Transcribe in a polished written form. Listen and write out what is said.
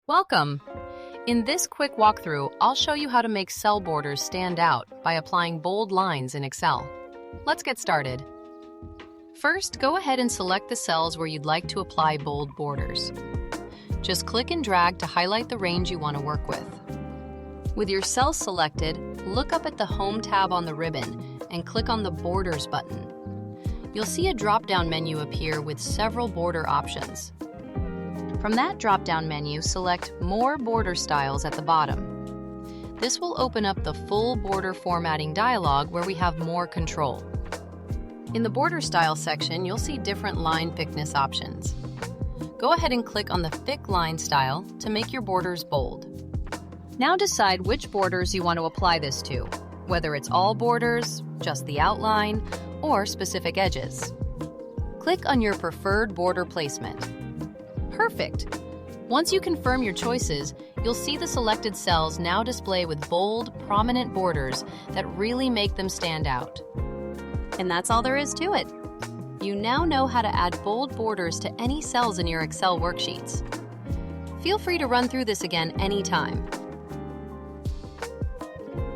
Welcome! In this quick walkthrough, I'll show you how to make cell borders stand out by applying bold lines in Excel. Let's get started. First, go ahead and select the cells where you'd like to apply bold borders. Just click and drag to highlight the range you want to work with. With your cells selected, look up at the Home tab on the ribbon and click on the Borders button. You'll see a drop-down menu appear with several border options. From that drop-down menu, select More Border Styles at the bottom. This will open up the full border formatting dialog where we have more control. In the Border Style section, you'll see different line thickness options. Go ahead and click on the Thick Line style to make your borders bold. Now decide which borders you want to apply this to, whether it's all borders, just the outline, or specific edges. Click on your preferred border placement. Perfect! Once you confirm your choices, you'll see the selected cells now display with bold, prominent borders that really make them stand out. And that's all there is to it. You now know how to add bold borders to any cells in your Excel worksheets. Feel free to run through this again anytime.